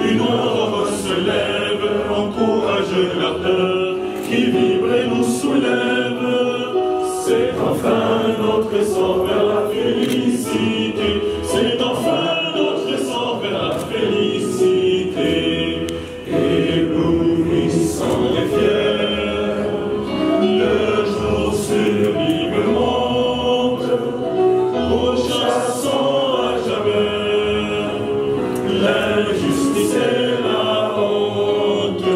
une aurore se lève, encourage l'ardeur qui vibre et nous soulève. C'est enfin notre essor vers la félicité, c'est enfin notre essor vers la félicité. Éblouissant et fiers, le jour sublime monte, pourchassant à jamais l'injustice et la honte.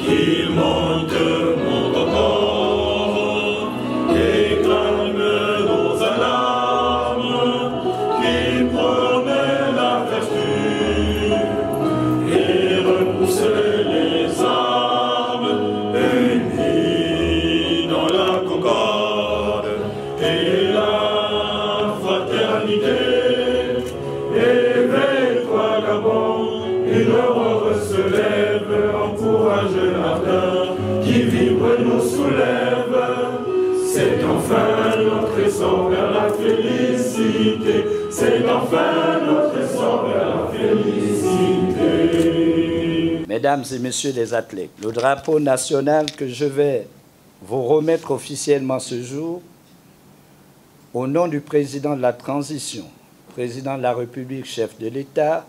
Qu'il monte, monte encore, et calme nos alarmes, qui promet la vertu et repousse les armes, unis dans la concorde et la fraternité. Éveille-toi, Gabon, une aurore se lève, encourage l'ardeur qui vibre nous soulève. C'est enfin notre essor vers la félicité, c'est enfin notre essor vers la félicité. Mesdames et messieurs les athlètes, le drapeau national que je vais vous remettre officiellement ce jour, au nom du président de la transition, président de la République, chef de l'État,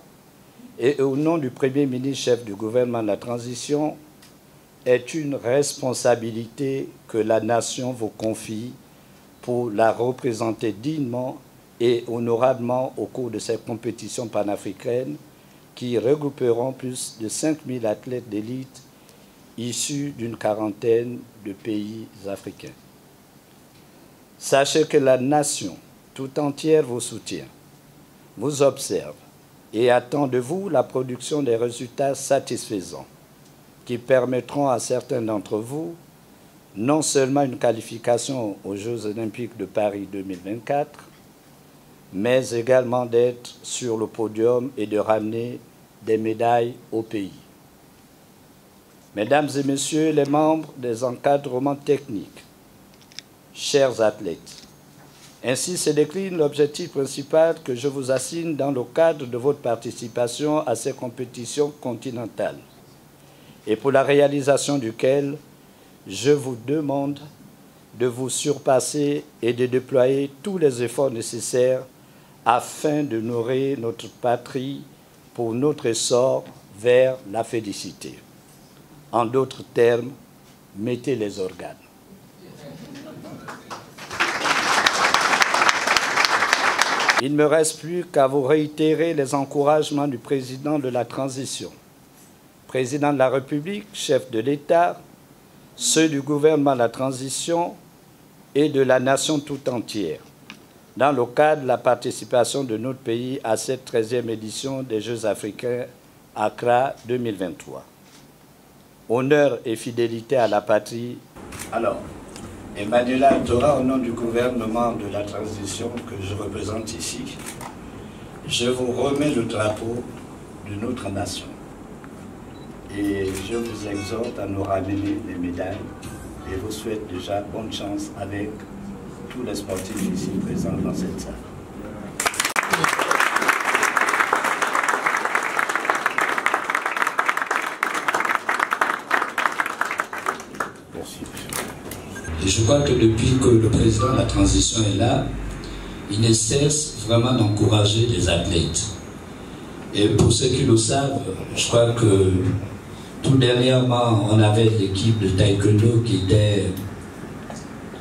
et au nom du Premier ministre, chef du gouvernement de la transition, est une responsabilité que la nation vous confie pour la représenter dignement et honorablement au cours de cette compétition panafricaine qui regrouperont plus de 5000 athlètes d'élite issus d'une quarantaine de pays africains. Sachez que la nation tout entière vous soutient, vous observe et attend de vous la production des résultats satisfaisants qui permettront à certains d'entre vous non seulement une qualification aux Jeux olympiques de Paris 2024, mais également d'être sur le podium et de ramener des médailles au pays. Mesdames et messieurs les membres des encadrements techniques, chers athlètes, ainsi se décline l'objectif principal que je vous assigne dans le cadre de votre participation à ces compétitions continentales et pour la réalisation duquel je vous demande de vous surpasser et de déployer tous les efforts nécessaires afin de nourrir notre patrie pour notre essor vers la félicité. En d'autres termes, mettez les organes. Il ne me reste plus qu'à vous réitérer les encouragements du président de la transition, président de la République, chef de l'État, ceux du gouvernement de la transition et de la nation tout entière, dans le cadre de la participation de notre pays à cette 13e édition des Jeux africains Accra 2023. Honneur et fidélité à la patrie. Alors, Emmanuela Torah, au nom du gouvernement de la transition que je représente ici, je vous remets le drapeau de notre nation. Et je vous exhorte à nous ramener les médailles et vous souhaite déjà bonne chance avec tous les sportifs ici présents dans cette salle. Merci. Et je crois que depuis que le président de la transition est là, il ne cesse vraiment d'encourager les athlètes. Et pour ceux qui le savent, je crois que tout dernièrement, on avait l'équipe de taekwondo qui était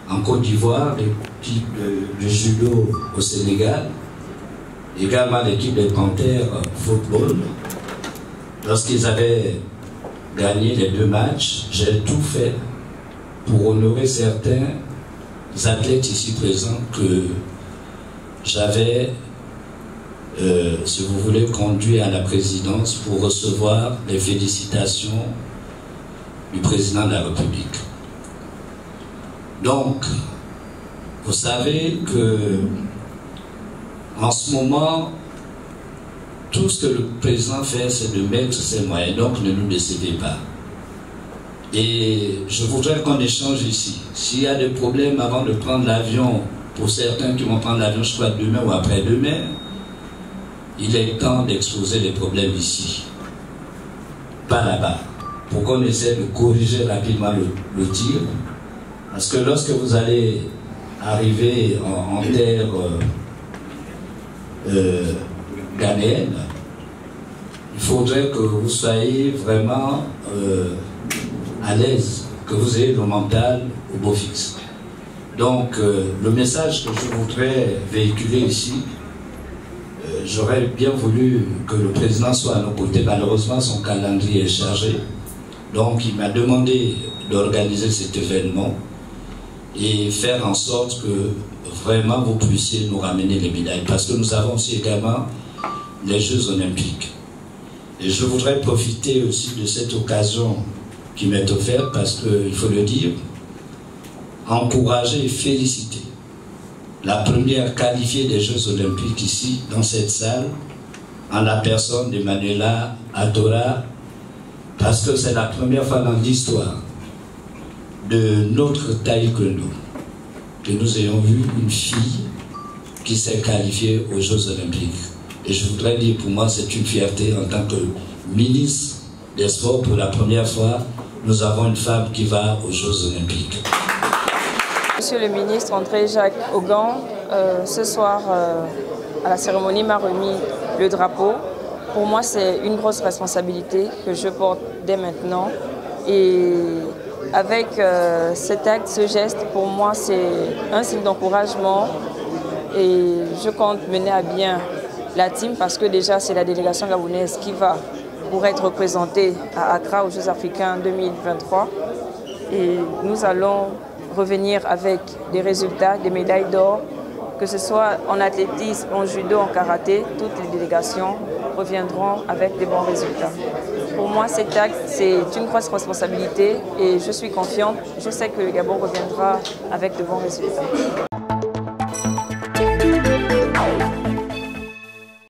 en Côte d'Ivoire, l'équipe de judo au Sénégal, également l'équipe des Panthères football. Lorsqu'ils avaient gagné les 2 matchs, j'ai tout fait pour honorer certains athlètes ici présents que j'avais, si vous voulez, conduit à la présidence pour recevoir les félicitations du président de la République. Donc, vous savez que en ce moment, tout ce que le président fait, c'est de mettre ses moyens. Donc, ne nous décevez pas. Et je voudrais qu'on échange ici. S'il y a des problèmes avant de prendre l'avion, pour certains qui vont prendre l'avion, je crois demain ou après-demain, il est temps d'exposer les problèmes ici. pas là-bas, pour qu'on essaie de corriger rapidement le tir. Parce que lorsque vous allez arriver en terre ghanéenne, il faudrait que vous soyez vraiment à l'aise, que vous ayez le mental au beau fixe. Donc, le message que je voudrais véhiculer ici, j'aurais bien voulu que le président soit à nos côtés. Malheureusement, son calendrier est chargé. Donc, il m'a demandé d'organiser cet événement et faire en sorte que vraiment vous puissiez nous ramener les médailles. Parce que nous avons aussi également les Jeux Olympiques. Et je voudrais profiter aussi de cette occasion qui m'est offerte parce qu'il faut le dire, encourager et féliciter la première qualifiée des Jeux Olympiques ici, dans cette salle, en la personne de Manuela Adora, parce que c'est la première fois dans l'histoire de notre taekwondo que nous ayons vu une fille qui s'est qualifiée aux Jeux Olympiques. Et je voudrais dire, pour moi, c'est une fierté en tant que ministre des Sports. Pour la première fois, nous avons une femme qui va aux Jeux Olympiques. Monsieur le ministre André-Jacques Augan, ce soir, à la cérémonie, m'a remis le drapeau. Pour moi, c'est une grosse responsabilité que je porte dès maintenant. Et avec cet acte, ce geste, pour moi, c'est un signe d'encouragement. Et je compte mener à bien la team parce que déjà, c'est la délégation gabonaise qui va pour être représentée à Accra aux Jeux africains 2023. Et nous allons revenir avec des résultats, des médailles d'or, que ce soit en athlétisme, en judo, en karaté, toutes les délégations reviendront avec des bons résultats. Pour moi, cet acte, c'est une grosse responsabilité et je suis confiante. Je sais que le Gabon reviendra avec de bons résultats.